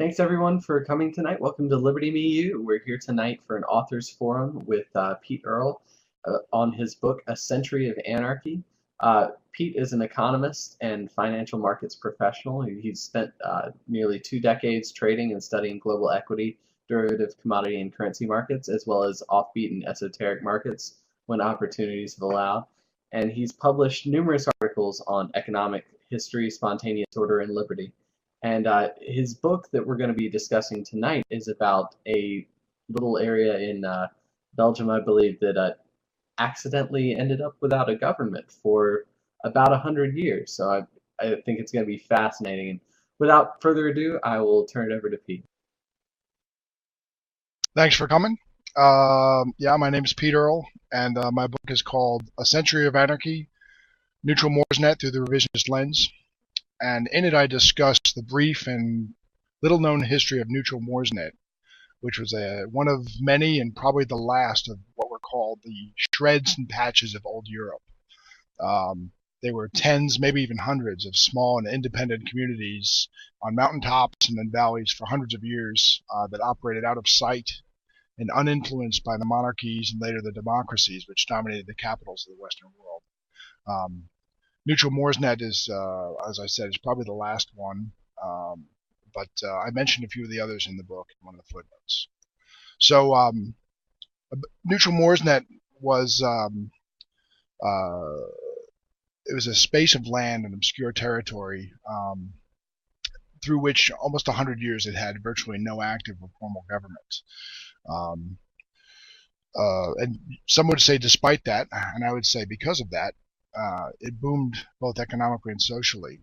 Thanks everyone for coming tonight. Welcome to Liberty Me You. We're here tonight for an authors forum with Pete Earle on his book A Century of Anarchy. Pete is an economist and financial markets professional. He's spent nearly 2 decades trading and studying global equity, derivative commodity and currency markets, as well as offbeat and esoteric markets when opportunities have allowed. And he's published numerous articles on economic history, spontaneous order, and liberty. And his book that we're going to be discussing tonight is about a little area in Belgium, I believe, that accidentally ended up without a government for about 100 years. So I think it's going to be fascinating. And without further ado, I will turn it over to Pete. Thanks for coming. My name is Pete Earle, and my book is called A Century of Anarchy, Neutral Moresnet Through the Revisionist Lens. And in it I discuss the brief and little-known history of neutral Moresnet, which was one of many and probably the last of what were called the shreds and patches of old Europe. There were tens, maybe even hundreds, of small and independent communities on mountaintops and in valleys for hundreds of years that operated out of sight and uninfluenced by the monarchies and later the democracies which dominated the capitals of the Western world. Neutral Moresnet is, as I said, is probably the last one, but I mentioned a few of the others in the book in one of the footnotes. So Neutral Moresnet was it was a space of land and obscure territory through which almost 100 years it had virtually no active or formal government. And some would say despite that, and I would say because of that, it boomed both economically and socially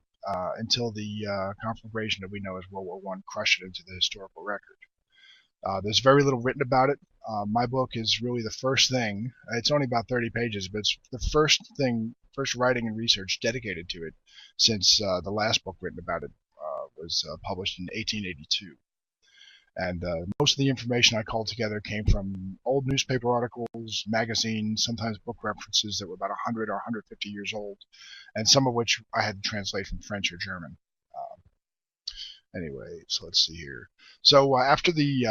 until the conflagration that we know as World War I crushed it into the historical record. There's very little written about it. My book is really the first thing. It's only about 30 pages, but it's the first writing and research dedicated to it since the last book written about it was published in 1882. And most of the information I called together came from old newspaper articles, magazines, sometimes book references that were about 100 or 150 years old, and some of which I had to translate from French or German. Anyway, so let's see here. So after the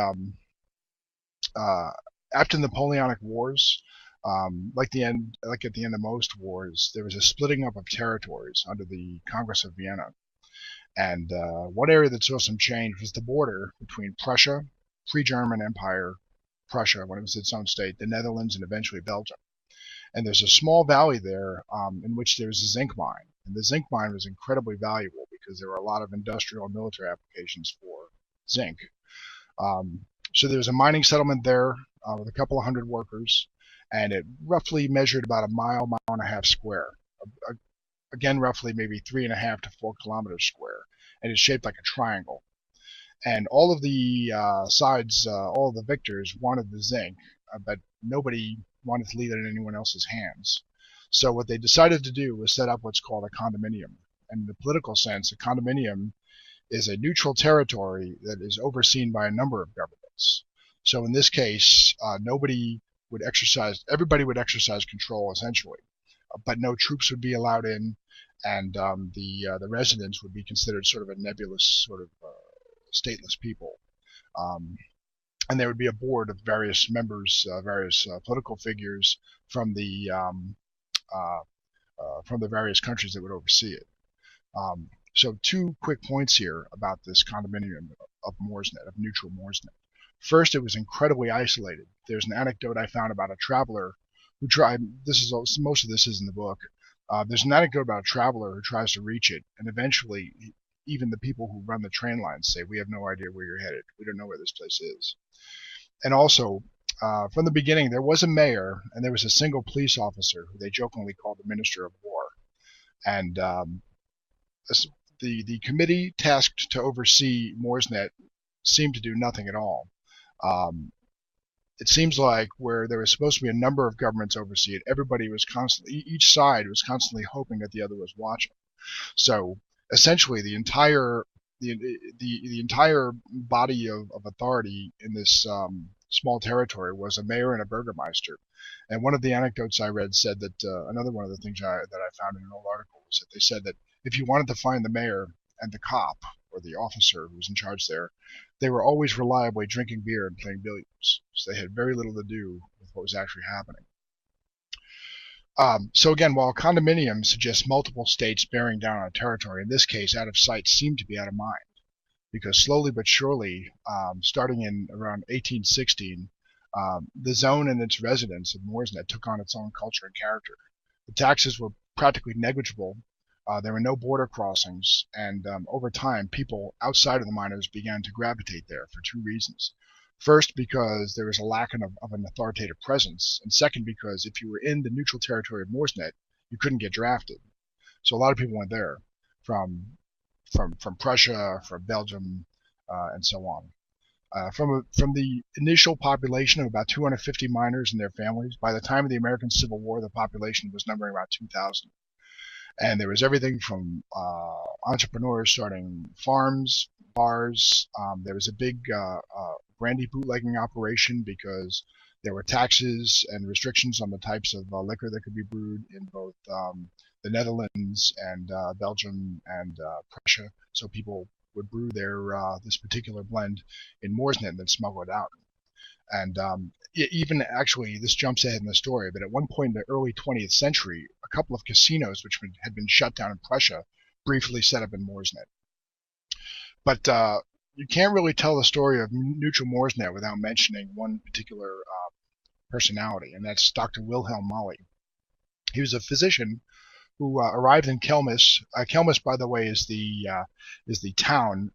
Napoleonic Wars, like at the end of most wars, there was a splitting up of territories under the Congress of Vienna. And one area that saw some change was the border between Prussia, pre-German Empire, Prussia when it was its own state, the Netherlands, and eventually Belgium. And there's a small valley there in which there's a zinc mine. And the zinc mine was incredibly valuable because there were a lot of industrial and military applications for zinc. So there was a mining settlement there with a couple of hundred workers, and it roughly measured about a mile and a half square. Again, roughly maybe 3.5 to 4 kilometers square, and it's shaped like a triangle. And all of the sides, all of the victors wanted the zinc, but nobody wanted to leave it in anyone else's hands. So what they decided to do was set up what's called a condominium. And in the political sense, a condominium is a neutral territory that is overseen by a number of governments. So in this case, everybody would exercise control essentially, but no troops would be allowed in, and the residents would be considered sort of a nebulous, sort of stateless people. And there would be a board of various members, various political figures from the various countries that would oversee it. So 2 quick points here about this condominium of Moresnet, of neutral Moresnet. First, it was incredibly isolated. There's an anecdote I found about a traveler who tried. Most of this is in the book. There's an anecdote about a traveler who tries to reach it, and eventually, even the people who run the train lines say, "We have no idea where you're headed. We don't know where this place is." And also, from the beginning, there was a mayor and there was a single police officer who they jokingly called the Minister of War. And the committee tasked to oversee Moresnet seemed to do nothing at all. It seems like where there was supposed to be a number of governments oversee it, each side was constantly hoping that the other was watching. So essentially, the entire body of authority in this small territory was a mayor and a burgomaster. And one of the anecdotes I read said that another one of the things that I found in an old article was that they said that if you wanted to find the mayor and the cop, or the officer who was in charge there, they were always reliably drinking beer and playing billiards. So they had very little to do with what was actually happening. So again, while condominium suggests multiple states bearing down on a territory, in this case, out of sight seemed to be out of mind, because slowly but surely, starting in around 1816, the zone and its residents of Moresnet took on its own culture and character. The taxes were practically negligible. There were no border crossings, and over time, people outside of the miners began to gravitate there for two reasons. First, because there was a lack of an authoritative presence, and second, because if you were in the neutral territory of Moresnet, you couldn't get drafted. So a lot of people went there from Prussia, from Belgium, and so on. From the initial population of about 250 miners and their families, by the time of the American Civil War, the population was numbering about 2,000. And there was everything from entrepreneurs starting farms, bars. There was a big brandy bootlegging operation because there were taxes and restrictions on the types of liquor that could be brewed in both the Netherlands and Belgium and Prussia. So people would brew their this particular blend in Moresnet and then smuggle it out. And even actually, this jumps ahead in the story, but at one point in the early 20th century, a couple of casinos which had been shut down in Prussia briefly set up in Moresnet. But you can't really tell the story of neutral Moresnet without mentioning one particular personality, and that's Dr. Wilhelm Mali. He was a physician who arrived in Kelmis. Kelmis, by the way, is the town.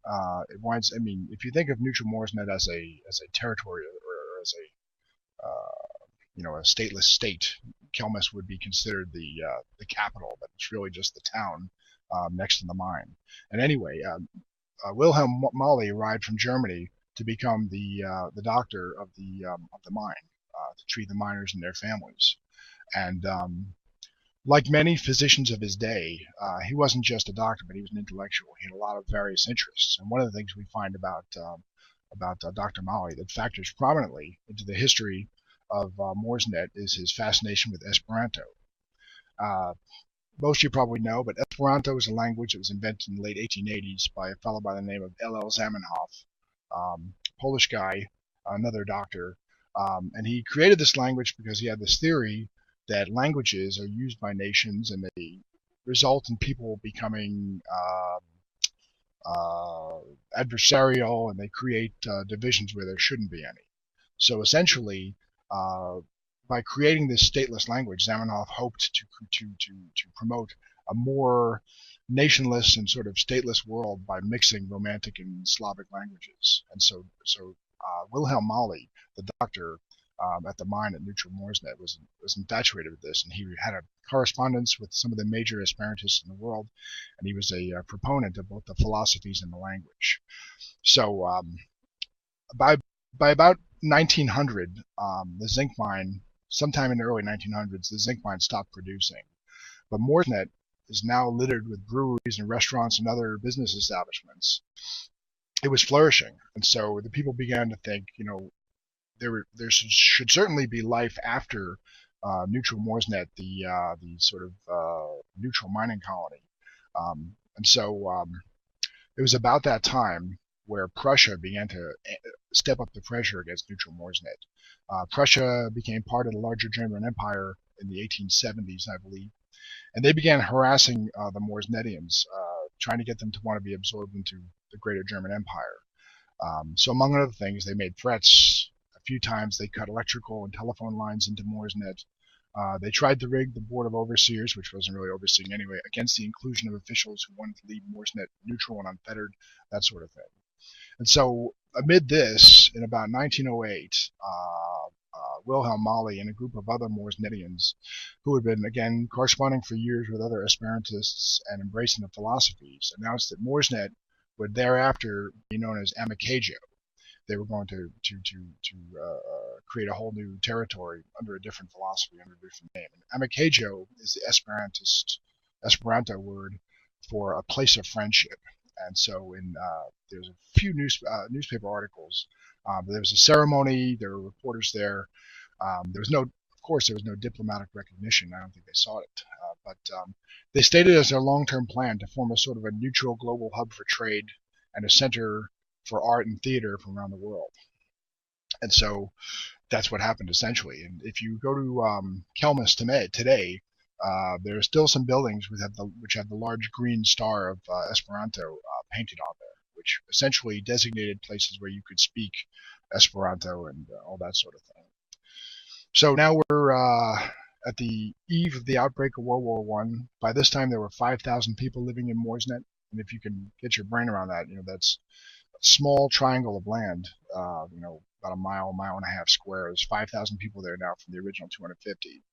It winds. I mean, if you think of neutral Moresnet as a territory or as a stateless state, Kelmis would be considered the capital, but it's really just the town next to the mine. And anyway, Wilhelm Mali arrived from Germany to become the doctor of the mine, to treat the miners and their families. And like many physicians of his day, he wasn't just a doctor, but he was an intellectual. He had a lot of various interests. And one of the things we find about Dr. Mali that factors prominently into the history of Moresnet is his fascination with Esperanto. Most of you probably know, but Esperanto is a language that was invented in the late 1880s by a fellow by the name of Earle Zamenhof, Polish guy, another doctor. And he created this language because he had this theory that languages are used by nations and they result in people becoming adversarial, and they create divisions where there shouldn't be any. So essentially, by creating this stateless language, Zamenhof hoped to promote a more nationless and sort of stateless world by mixing Romantic and Slavic languages. And so Wilhelm Mali, the doctor at the mine at Neutral Moresnet, was infatuated with this, and he had a correspondence with some of the major Esperantists in the world, and he was a proponent of both the philosophies and the language. So by about 1900, the zinc mine, sometime in the early 1900s, the zinc mine stopped producing. But Moresnet is now littered with breweries and restaurants and other business establishments. It was flourishing, and so the people began to think, there should certainly be life after Neutral Moresnet, the sort of neutral mining colony. And so it was about that time where Prussia began to step up the pressure against Neutral Moresnet. Prussia became part of the larger German Empire in the 1870s, I believe, and they began harassing the Moresnetians, trying to get them to want to be absorbed into the greater German Empire. So among other things, they made threats. A few times they cut electrical and telephone lines into Moresnet. They tried to rig the Board of Overseers, which wasn't really overseeing anyway, against the inclusion of officials who wanted to leave Moresnet neutral and unfettered, that sort of thing. And so amid this, in about 1908, Wilhelm Mali and a group of other Moresnetians who had been, again, corresponding for years with other Esperantists and embracing the philosophies, announced that Moresnet would thereafter be known as Anarcho. They were going to create a whole new territory under a different philosophy, under a different name. And Anarcho is the Esperanto word for a place of friendship. And so there's a few newspaper articles. There was a ceremony. There were reporters there. There was no diplomatic recognition. I don't think they saw it. But they stated as their long-term plan to form a sort of a neutral global hub for trade and a center for art and theater from around the world. And so that's what happened essentially. And if you go to Kelmis today, there are still some buildings which have the large green star of Esperanto painted on there, which essentially designated places where you could speak Esperanto and all that sort of thing. So now we're at the eve of the outbreak of World War One. By this time, there were 5,000 people living in Moresnet, and if you can get your brain around that, that's a small triangle of land, about a mile and a half square. There's 5,000 people there now from the original 250,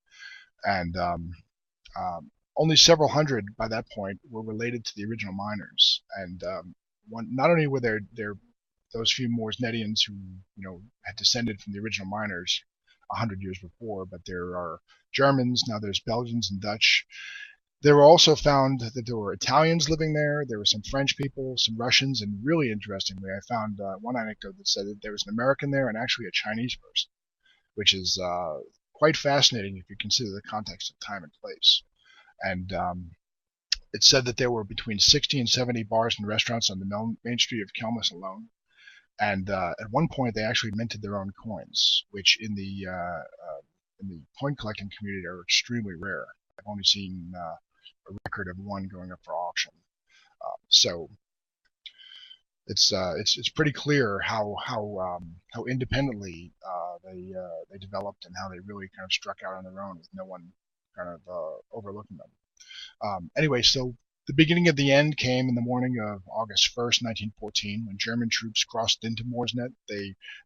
and only several hundred by that point were related to the original miners. And not only were there those few Moresnetians who had descended from the original miners 100 years before, but there are Germans, now there's Belgians and Dutch. There were also found that there were Italians living there, there were some French people, some Russians, and really interestingly, I found one anecdote that said that there was an American there and actually a Chinese person, which is quite fascinating if you consider the context of time and place. And it said that there were between 60 and 70 bars and restaurants on the main street of Kelmis alone. And at one point, they actually minted their own coins, which in the coin collecting community are extremely rare. I've only seen a record of one going up for auction. So it's pretty clear how independently they developed and how they really kind of struck out on their own with no one kind of overlooking them. Anyway, so the beginning of the end came in the morning of August 1st, 1914, when German troops crossed into Moresnet.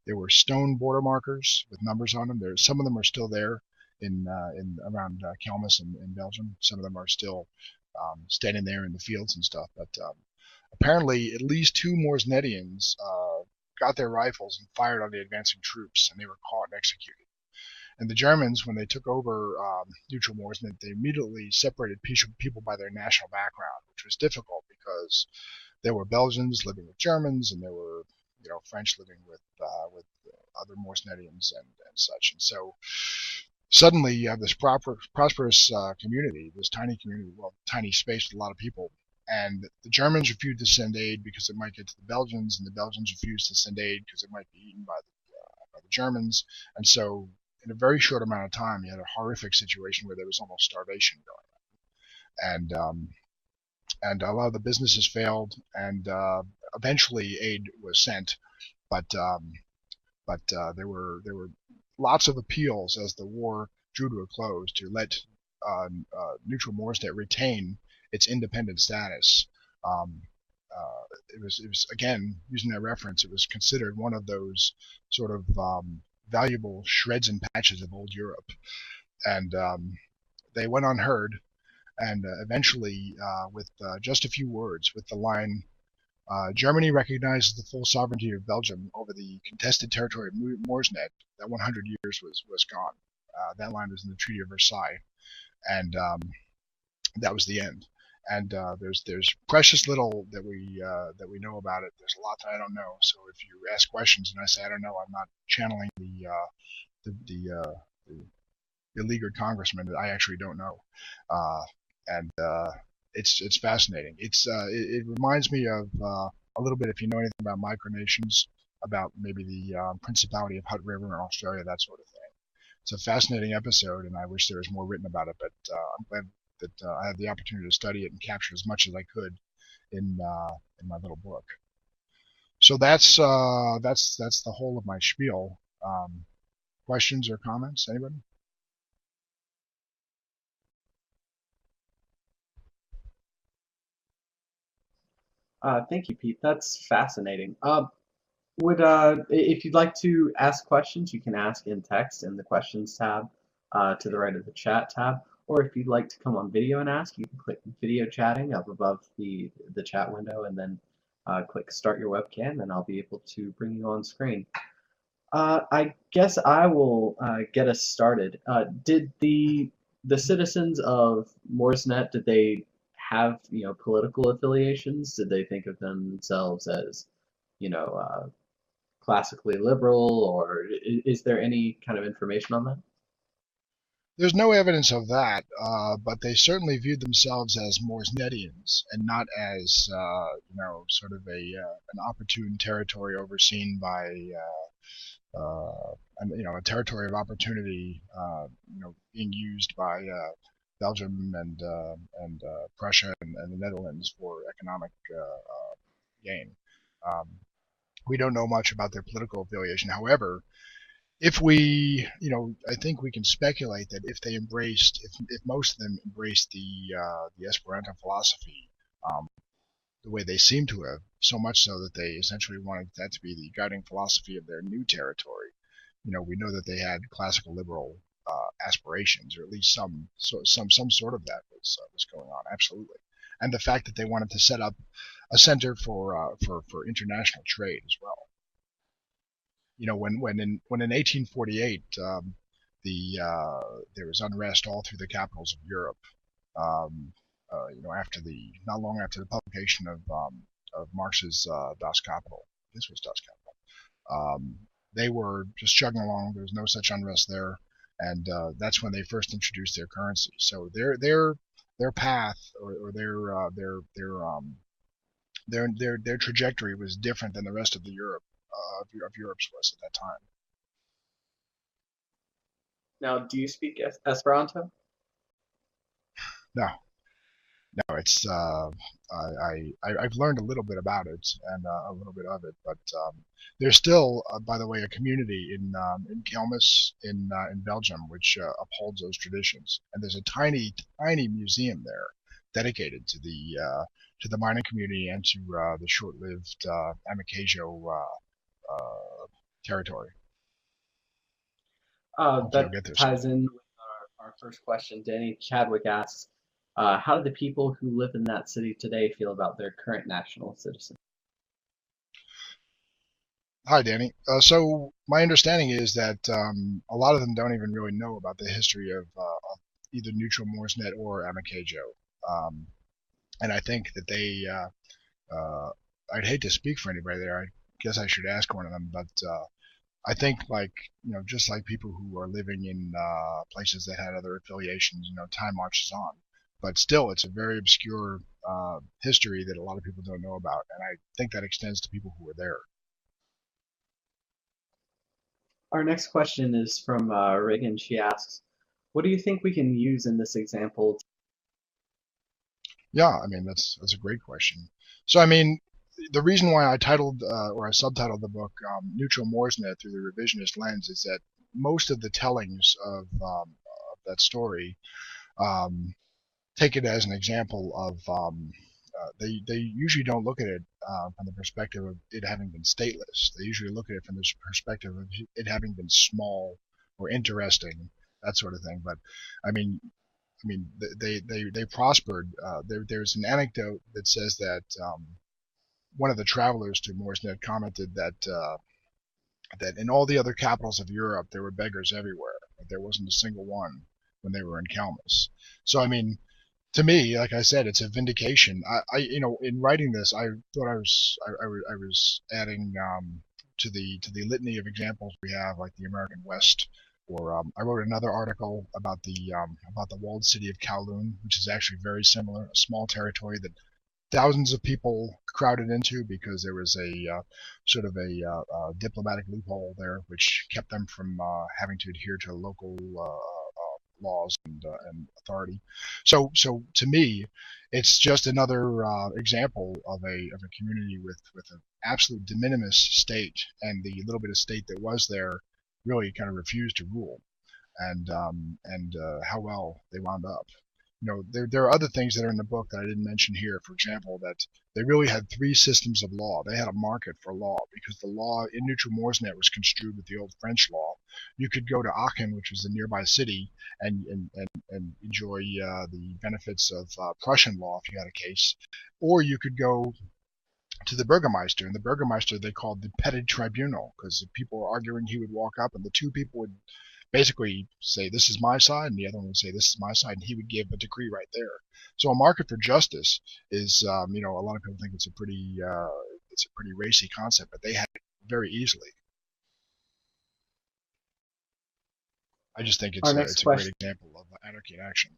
There were stone border markers with numbers on them. Some of them are still there in around Kelmis in Belgium. Some of them are still standing there in the fields and stuff. But apparently, at least 2 Moresnetians got their rifles and fired on the advancing troops, and they were caught and executed. And the Germans, when they took over neutral Moresnet, they immediately separated people by their national background, which was difficult because there were Belgians living with Germans, and there were French living with other Moresnetians and such. And so suddenly you have this prosperous community, this tiny community, tiny space with a lot of people. And the Germans refused to send aid because it might get to the Belgians, and the Belgians refused to send aid because it might be eaten by the Germans. And so in a very short amount of time, you had a horrific situation where there was almost starvation going on. And a lot of the businesses failed, and eventually aid was sent, but there were lots of appeals as the war drew to a close to let neutral Moresnet retain its independent status. It was again, using that reference, it was considered one of those sort of valuable shreds and patches of old Europe, and they went unheard. And eventually, with just a few words, with the line, Germany recognizes the full sovereignty of Belgium over the contested territory of Moresnet, that 100 years was gone. That line was in the Treaty of Versailles, and that was the end. And there's precious little that we know about it. There's a lot that I don't know. So if you ask questions and I say I don't know, I'm not channeling the beleaguered congressman that I actually don't know. And it's fascinating. It reminds me of a little bit, if you know anything about micronations, about maybe the Principality of Hutt River in Australia, that sort of thing. It's a fascinating episode, and I wish there was more written about it. But I'm glad that I had the opportunity to study it and capture as much as I could in my little book. So that's the whole of my spiel. Questions or comments, anybody? Thank you, Pete. That's fascinating. If you'd like to ask questions, you can ask in text in the questions tab to the right of the chat tab. Or if you'd like to come on video and ask, you can click video chatting up above the chat window and then click start your webcam, and I'll be able to bring you on screen. I guess I will get us started. Did the citizens of Moresnet, did they have political affiliations? Did they think of themselves as classically liberal, or is there any kind of information on that? There's no evidence of that, but they certainly viewed themselves as Moresnetians and not as, sort of an opportune territory overseen by, a territory of opportunity, being used by Belgium and Prussia and the Netherlands for economic gain. Um, we don't know much about their political affiliation. However, if we, I think we can speculate that if they embraced, if most of them embraced the Esperanto philosophy, um, the way they seem to have, so much so that they essentially wanted that to be the guiding philosophy of their new territory. We know that they had classical liberal aspirations, or at least some sort of that was going on. Absolutely, and the fact that they wanted to set up a center for international trade as well. When in 1848 there was unrest all through the capitals of Europe. Um, not long after the publication of Marx's Das Kapital. This was Das Kapital. They were just chugging along. There was no such unrest there, and that's when they first introduced their currency. So their path, or their trajectory was different than the rest of the Europe's was at that time. Now, do you speak Esperanto? No, no, it's I've learned a little bit about it and a little bit of it, but there's still, by the way, a community in Kelmis in Belgium which upholds those traditions, and there's a tiny museum there dedicated to the mining community and to the short-lived Amicajo territory. Hopefully, I'll That get there ties soon. in with our first question. Danny Chadwick asks, how do the people who live in that city today feel about their current national citizen? Hi, Danny. So my understanding is that a lot of them don't even really know about the history of either Neutral Moresnet or Amicajo. Um, and I think that I'd hate to speak for anybody there. I guess I should ask one of them, but I think, like, just like people who are living in places that had other affiliations, time marches on. But still, it's a very obscure history that a lot of people don't know about, and I think that extends to people who were there. Our next question is from Reagan. She asks, what do you think we can use in this example? Yeah, I mean that's a great question. So I mean, the reason why I titled or I subtitled the book "Neutral Moresnet Through the Revisionist Lens" is that most of the tellings of that story um, take it as an example of they usually don't look at it from the perspective of it having been stateless. They usually look at it from the perspective of it having been small or interesting, that sort of thing. But I mean, they prospered. There's an anecdote that says that one of the travelers to Moresnet commented that in all the other capitals of Europe there were beggars everywhere, but there wasn't a single one when they were in Kelmis. So I mean, to me, like I said, it's a vindication. In writing this, I thought I was adding to the litany of examples we have, like the American West. Or I wrote another article about the walled city of Kowloon, which is actually very similar, a small territory that thousands of people crowded into because there was a sort of a diplomatic loophole there, which kept them from having to adhere to local laws and authority. So to me, it's just another example of a community with an absolute de minimis state, and the little bit of state that was there really kind of refused to rule, and how well they wound up. There are other things that are in the book that I didn't mention here. For example, that they really had three systems of law. They had a market for law because the law in Neutral Moresnet was construed with the old French law. You could go to Aachen, which was the nearby city, and enjoy the benefits of Prussian law if you had a case, or you could go to the Burgermeister, and the Burgermeister they called the Petit Tribunal because if people were arguing, he would walk up, and the two people would basically say this is my side, and the other one would say this is my side, and he would give a decree right there. So a market for justice is, a lot of people think it's a pretty racy concept, but they had it very easily. I just think Our next it's a great question, example of anarchy in action.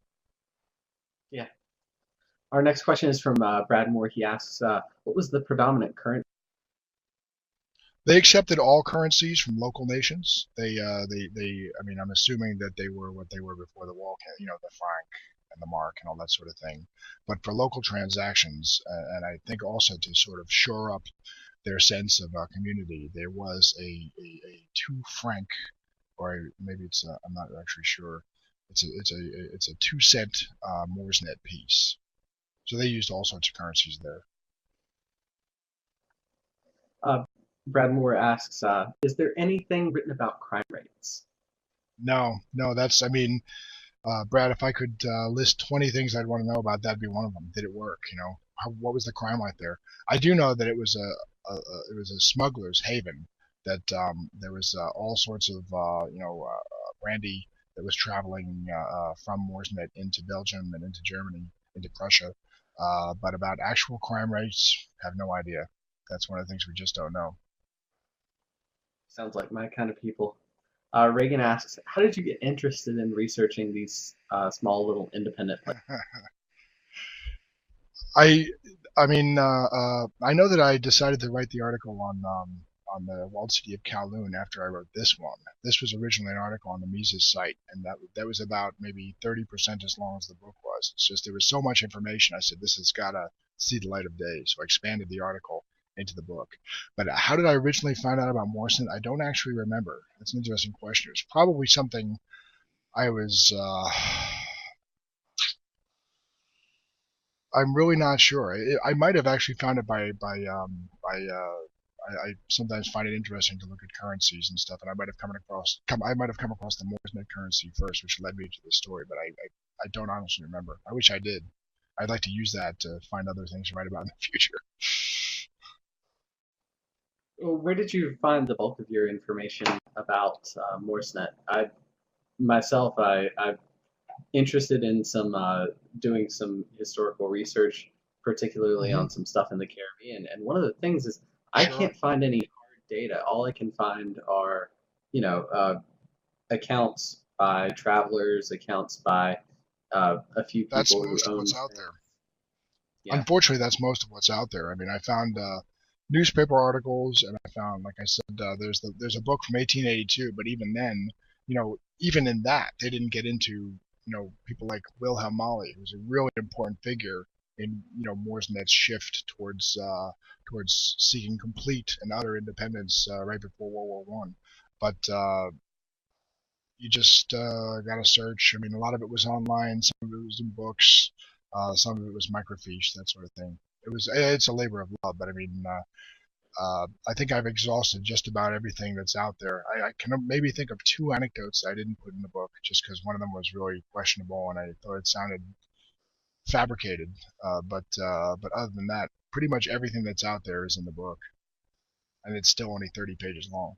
yeah. Our next question is from Brad Moore. He asks, what was the predominant currency? They accepted all currencies from local nations. I mean, I'm assuming that they were what they were before the wall, the franc and the mark and all that sort of thing. But for local transactions, and I think also to sort of shore up their sense of community, there was a 2 franc, or maybe I'm not actually sure. It's a 2 cent Moresnet piece. So they used all sorts of currencies there. Uh, Brad Moore asks, is there anything written about crime rates? No, no, I mean, Brad, if I could list 20 things I'd want to know about, that'd be one of them. Did it work? What was the crime like there? I do know that it was a smuggler's haven. That there was all sorts of brandy that was traveling from Moresnet into Belgium and into Germany, into Prussia. But about actual crime rates, have no idea. That's one of the things we just don't know. Sounds like my kind of people. Reagan asks, how did you get interested in researching these small little independent places? I I mean, I know that I decided to write the article on the walled city of Kowloon after I wrote this one. This was originally an article on the Mises site, and that was about maybe 30% as long as the book was. It's just there was so much information. I said this has got to see the light of day, so I expanded the article into the book. But how did I originally find out about Morrison? I don't actually remember. That's an interesting question. It's probably something I was. I'm really not sure. I might have actually found it by I sometimes find it interesting to look at currencies and stuff, and I might have come across the Moresnet currency first, which led me to the story, but I don't honestly remember. I wish I did. I'd like to use that to find other things to write about in the future. Well, where did you find the bulk of your information about Moresnet? I'm interested in some doing some historical research, particularly Hmm. on some stuff in the Caribbean. And one of the things is I Sure. can't find any hard data. All I can find are, you know, accounts by travelers, accounts by a few That's people who most of what's owned out things. there. Yeah, Unfortunately, that's most of what's out there. I mean, I found newspaper articles, and I found, like I said, there's a book from 1882, but even then, even in that, they didn't get into people like Wilhelm Molly, who's a really important figure in Moresnet's shift towards seeking complete and utter independence right before World War One. But you just got to search. I mean, a lot of it was online, some of it was in books, some of it was microfiche, that sort of thing. It's a labor of love, but I mean, I think I've exhausted just about everything that's out there. I can maybe think of 2 anecdotes I didn't put in the book, just because one of them was really questionable and I thought it sounded fabricated. But other than that, pretty much everything that's out there is in the book, and it's still only 30 pages long.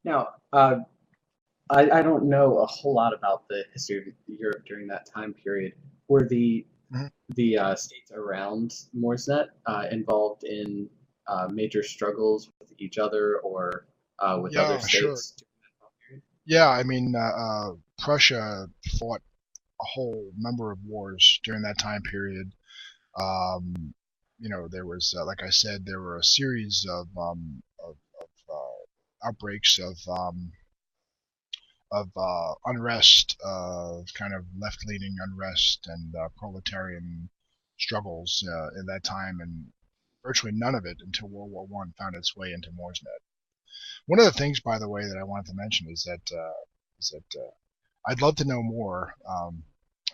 now I don't know a whole lot about the history of Europe during that time period. Were Mhm. the states around Moresnet involved in major struggles with each other or with other Yeah, sure. states during that time period? Yeah, I mean, Prussia fought a whole number of wars during that time period. Um, there was, like I said, there were a series of outbreaks of unrest, kind of left-leaning unrest and proletarian struggles in that time, and virtually none of it until World War One found its way into Moresnet. One of the things, by the way, that I wanted to mention is that I'd love to know more.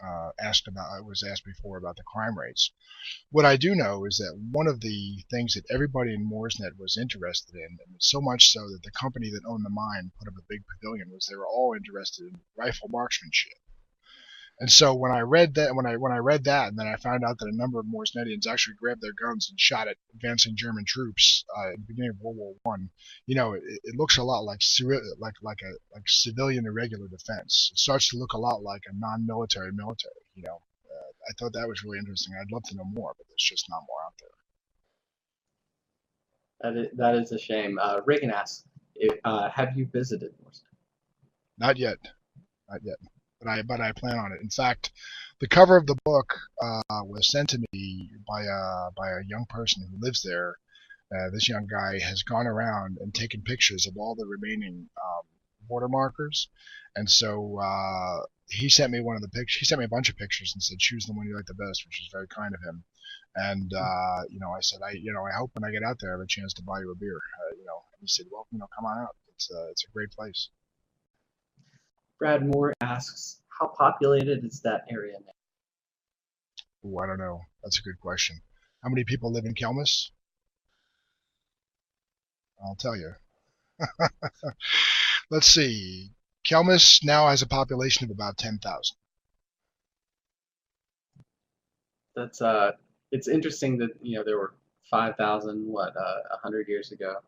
I was asked before about the crime rates. What I do know is that one of the things that everybody in Moresnet was interested in, and so much so that the company that owned the mine put up a big pavilion, was they were all interested in rifle marksmanship. And so when I read that, and then I found out that a number of Moresnetians actually grabbed their guns and shot at advancing German troops at the beginning of World War One, it looks a lot like like civilian irregular defense. It starts to look a lot like a non-military military. I thought that was really interesting. I'd love to know more, but there's just not more out there. That is a shame. Reagan asks, have you visited Moresnet? Not yet, not yet. But I plan on it. In fact, the cover of the book was sent to me by a young person who lives there. This young guy has gone around and taken pictures of all the remaining border markers, and so he sent me one of the pictures. He sent me a bunch of pictures and said, "Choose the one you like the best," which was very kind of him. And I said, I hope when I get out there, I have a chance to buy you a beer. And he said, "Well, come on out. It's a great place." Brad Moore asks, how populated is that area now? Ooh, I don't know. That's a good question. How many people live in Kelmis? I'll tell you. Let's see. Kelmis now has a population of about 10,000. That's it's interesting that there were 5,000 100 years ago,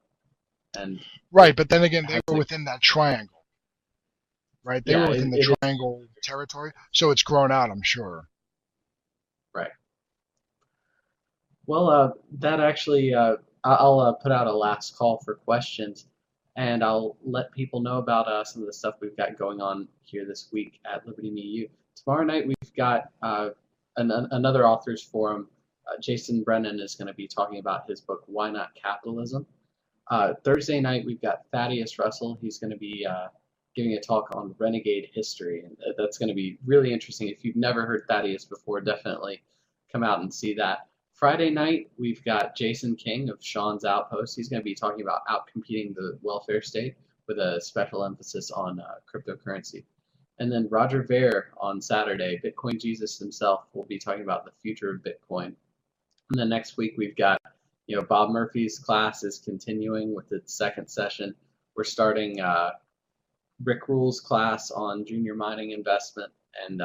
and Right, it but then again, they were hasn't. within that triangle, right? They Yeah, were within the it is triangle territory, so it's grown out, I'm sure. right. Well, that actually, I'll put out a last call for questions, and I'll let people know about some of the stuff we've got going on here this week at Liberty Me U. Tomorrow night we've got another authors forum. Jason Brennan is going to be talking about his book Why Not Capitalism. Thursday night we've got Thaddeus Russell. He's going to be giving a talk on renegade history, and that's going to be really interesting. If you've never heard Thaddeus before, definitely come out and see that. Friday night, we've got Jason King of Sean's Outpost. He's going to be talking about outcompeting the welfare state with a special emphasis on cryptocurrency. And then Roger Ver on Saturday, Bitcoin Jesus himself, will be talking about the future of Bitcoin. And then next week, we've got, Bob Murphy's class is continuing with its second session. We're starting Rick Rule's class on junior mining investment and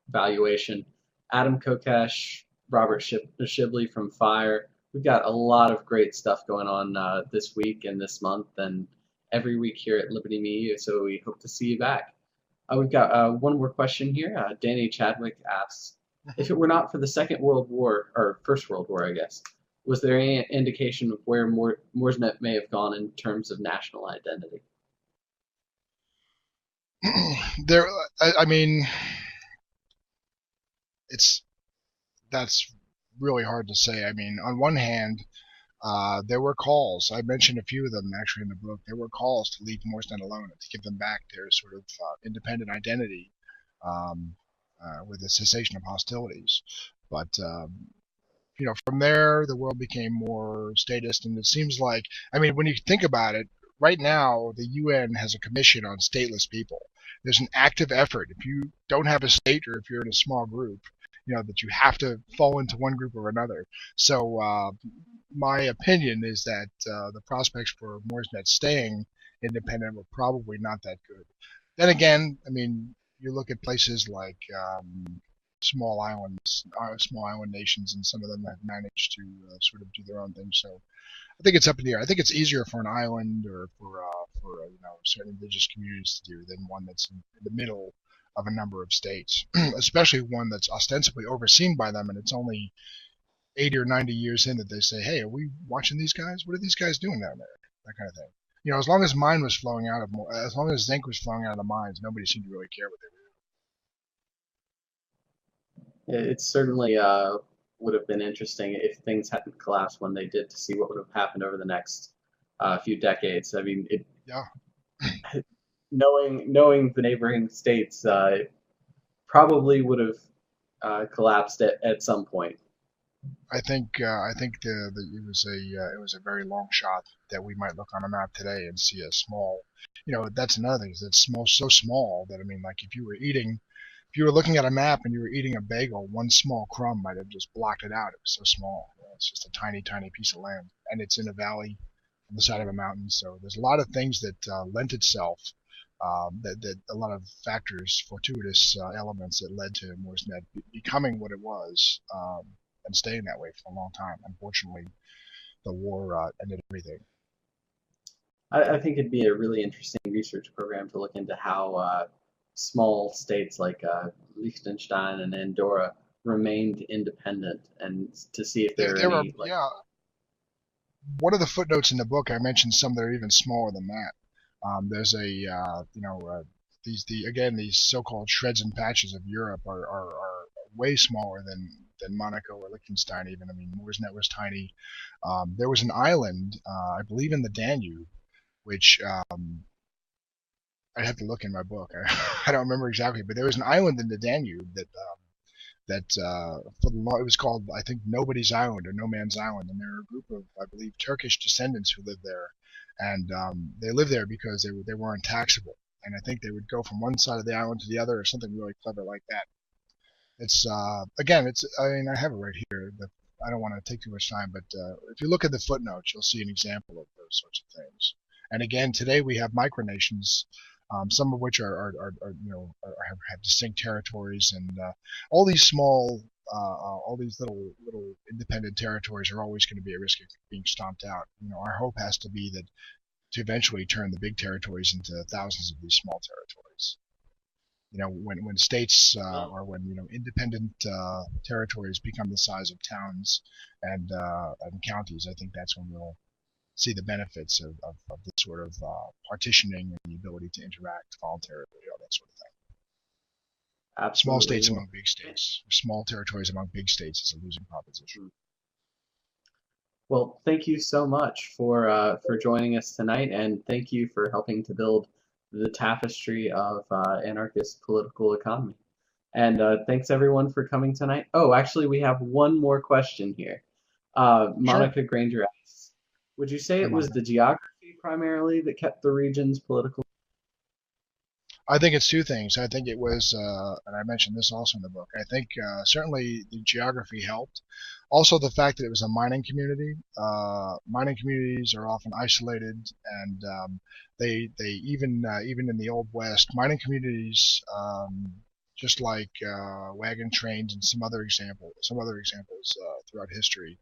valuation. Adam Kokesh, Robert Shibley from FIRE. We've got a lot of great stuff going on this week and this month and every week here at Liberty Me, so we hope to see you back. We've got one more question here. Danny Chadwick asks, if it were not for the Second World War, or First World War, I guess, was there any indication of where Moresnet may have gone in terms of national identity? There, I mean, it's that's really hard to say. I mean, on one hand, there were calls. I mentioned a few of them actually in the book. There were calls to leave Moresnet alone and to give them back their sort of independent identity um, with the cessation of hostilities. But from there, the world became more statist, and it seems like, I mean, when you think about it, right now the UN has a commission on stateless people. There's an active effort. If you don't have a state, or if you're in a small group, that you have to fall into one group or another. So my opinion is that the prospects for Moresnet staying independent were probably not that good. Then again, I mean, you look at places like small island nations, and some of them have managed to sort of do their own thing. So I think it's up in the air. I think it's easier for an island or for certain religious communities to do than one that's in the middle of a number of states, especially one that's ostensibly overseen by them, and it's only 80 or 90 years in that they say, "Hey, are we watching these guys? What are these guys doing down there?" That kind of thing. As long as mine was flowing out of, as long as zinc was flowing out of the mines, nobody seemed to really care what they were It certainly would have been interesting if things hadn't collapsed when they did to see what would have happened over the next few decades. I mean, doing. Yeah, knowing the neighboring states probably would have collapsed at some point. I think it was a very long shot that we might look on a map today and see a small. That's another thing. Is it's small, so small that, I mean, like, if you were looking at a map and you were eating a bagel, one small crumb might have just blocked it out. It was so small. It's just a tiny, tiny piece of land, and it's in a valley on the side of a mountain. So there's a lot of things that lent itself, that a lot of factors, fortuitous elements that led to Moresnet becoming what it was, and staying that way for a long time. Unfortunately, the war ended everything. I think it'd be a really interesting research program to look into how small states like Liechtenstein and Andorra remained independent, and to see if there are There are, any like. yeah. One of the footnotes in the book, I mentioned some that are even smaller than that. There's these so-called shreds and patches of Europe are way smaller than Monaco or Liechtenstein even. I mean, Moresnet was tiny. There was an island, I believe in the Danube, which I'd have to look in my book. I don't remember exactly, but there was an island in the Danube it was called, I think, Nobody's Island or No Man's Island, and there were a group of, I believe, Turkish descendants who lived there, and they lived there because they weren't taxable, and I think they would go from one side of the island to the other or something really clever like that. It's again, it's I mean, I have it right here. I don't want to take too much time, but if you look at the footnotes, you'll see an example of those sorts of things. And again, today we have micronations, some of which have distinct territories, and all these all these little independent territories are always going to be at risk of being stomped out. Our hope has to be that to eventually turn the big territories into thousands of these small territories. When states or when independent territories become the size of towns and counties, I think that's when we'll see the benefits of this sort of partitioning and the ability to interact voluntarily, all that sort of thing. Absolutely. Small states among big states, or small territories among big states is a losing proposition. Well, thank you so much for joining us tonight, and thank you for helping to build the tapestry of anarchist political economy. And thanks everyone for coming tonight. Oh, actually, we have one more question here. Monica Sure. Granger asks, would you say Hi, it was Monica. the geography primarily that kept the region's political? I think it's two things. I think it was, and I mentioned this also in the book. I think certainly the geography helped. Also, the fact that it was a mining community. Mining communities are often isolated, and they even in the Old West, mining communities, just like wagon trains and some other examples throughout history,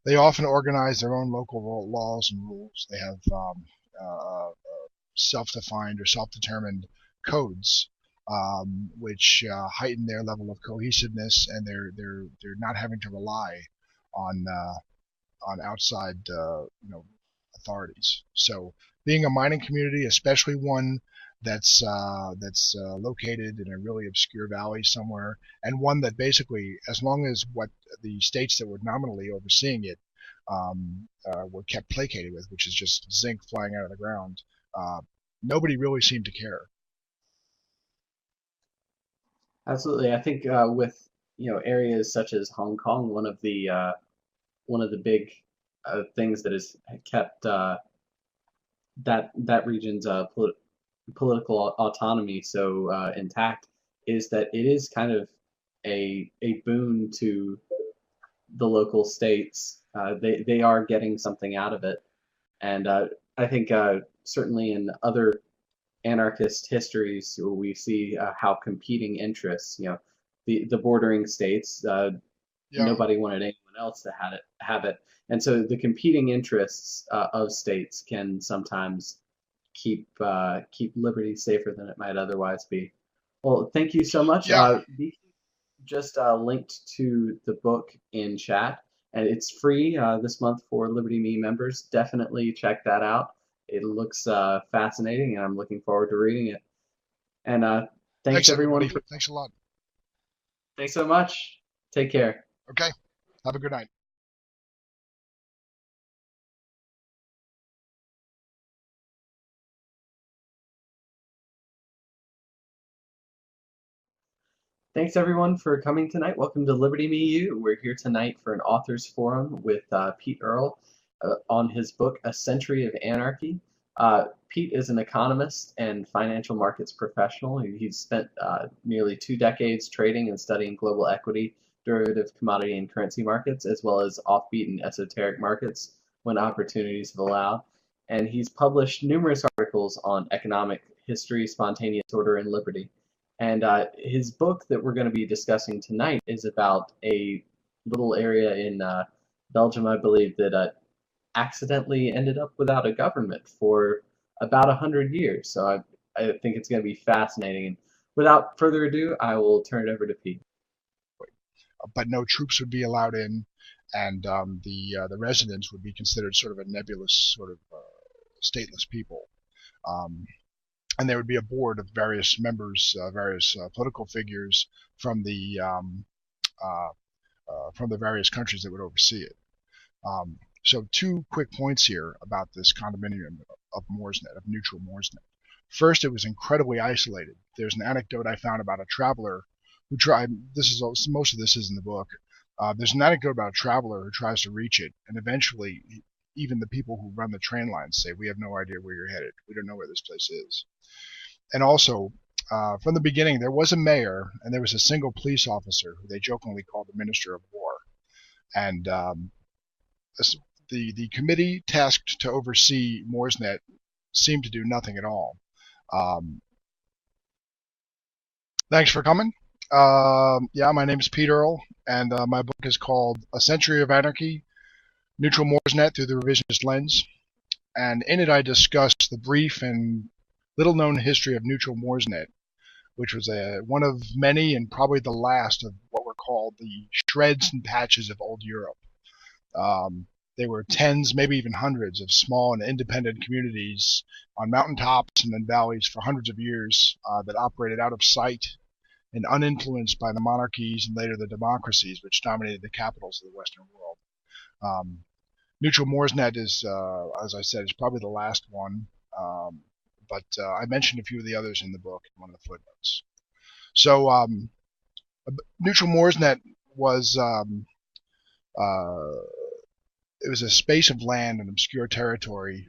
they often organize their own local laws and rules. They have self-defined or self-determined codes, which heighten their level of cohesiveness, and they're not having to rely on outside authorities. So being a mining community, especially one that's located in a really obscure valley somewhere, and one that basically, as long as what the states that were nominally overseeing it were kept placated with, which is just zinc flying out of the ground, nobody really seemed to care. Absolutely. I think with areas such as Hong Kong, one of the big things that has kept that region's political autonomy so intact is that it is kind of a boon to the local states. They are getting something out of it, and I think certainly in other anarchist histories we see how competing interests, the bordering states, Yeah, nobody wanted anyone else to have it, and so the competing interests of states can sometimes keep liberty safer than it might otherwise be. Well, thank you so much. yeah. We just linked to the book in chat, and it's free this month for Liberty Me members. Definitely check that out. It looks fascinating, and I'm looking forward to reading it. And thanks Thanks everyone everybody. for Thanks a lot. thanks so much. Take care. Okay. Have a good night. Thanks everyone for coming tonight. Welcome to Liberty Me You. We're here tonight for an authors forum with Pete Earle on his book A Century of Anarchy. Pete is an economist and financial markets professional. He's spent nearly 2 decades trading and studying global equity, derivative commodity and currency markets, as well as offbeat and esoteric markets when opportunities have allowed. And he's published numerous articles on economic history, spontaneous order, and liberty. And his book that we're going to be discussing tonight is about a little area in Belgium, I believe, that accidentally ended up without a government for about 100 years. So I think it's going to be fascinating. And without further ado, I will turn it over to Pete. But no troops would be allowed in, and the residents would be considered sort of a nebulous sort of stateless people. And there would be a board of various members, various political figures from the various countries that would oversee it. So 2 quick points here about this condominium of Moresnet, of neutral Moresnet. First, it was incredibly isolated. There's an anecdote I found about a traveler who tried. Most of this is in the book. There's an anecdote about a traveler who tries to reach it, and eventually, even the people who run the train lines say, "We have no idea where you're headed. We don't know where this place is." And also, from the beginning, there was a mayor and there was a single police officer who they jokingly called the Minister of War. And the committee tasked to oversee Moresnet seemed to do nothing at all. Thanks for coming. Yeah, my name is Pete Earle, and my book is called A Century of Anarchy, Neutral Moresnet Through the Revisionist Lens. And in it I discuss the brief and little-known history of neutral Moresnet, which was one of many and probably the last of what were called the shreds and patches of old Europe. There were tens, maybe even hundreds, of small and independent communities on mountaintops and in valleys for hundreds of years that operated out of sight and uninfluenced by the monarchies and later the democracies which dominated the capitals of the Western world. Neutral Moresnet is, as I said, is probably the last one, but I mentioned a few of the others in the book in one of the footnotes. So Neutral Moresnet was it was a space of land, an obscure territory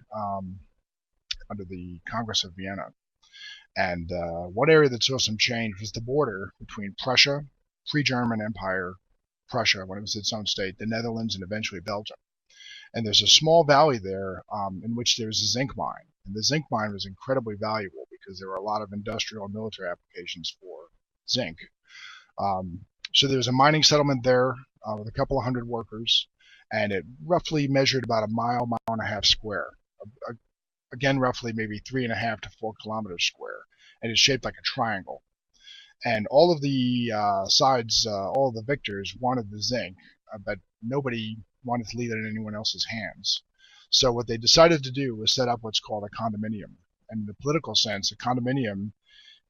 under the Congress of Vienna. And one area that saw some change was the border between Prussia, pre-German Empire, Prussia when it was its own state, the Netherlands, and eventually Belgium. And there's a small valley there in which there's a zinc mine. And the zinc mine was incredibly valuable because there were a lot of industrial and military applications for zinc. So there was a mining settlement there with a couple of hundred workers, and it roughly measured about a mile and a half square. Again, roughly maybe 3.5 to 4 kilometers square, and it's shaped like a triangle. And all of the sides, all of the victors wanted the zinc, but nobody wanted to leave it in anyone else's hands. So what they decided to do was set up what's called a condominium. And in the political sense, a condominium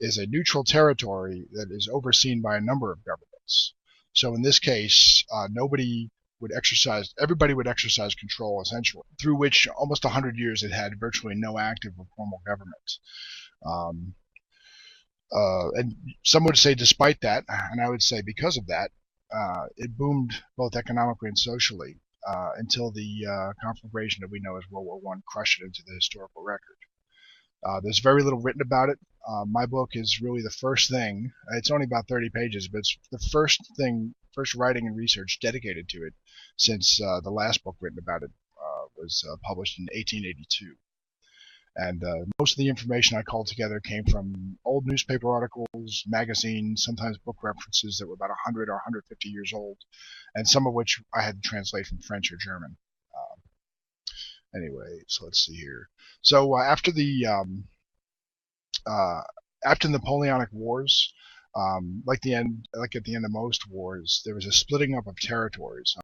is a neutral territory that is overseen by a number of governments. So in this case, everybody would exercise control, essentially, through which almost 100 years it had virtually no active or formal government. And some would say despite that, and I would say because of that, it boomed both economically and socially until the conflagration that we know as World War I crushed it into the historical record. There's very little written about it. My book is really the first thing. It's only about 30 pages, but it's the first writing and research dedicated to it since the last book written about it was published in 1882. And most of the information I called together came from old newspaper articles, magazines, sometimes book references that were about 100 or 150 years old, and some of which I had to translate from French or German. Anyway, so let's see here. So after the Napoleonic Wars, like at the end of most wars, there was a splitting up of territories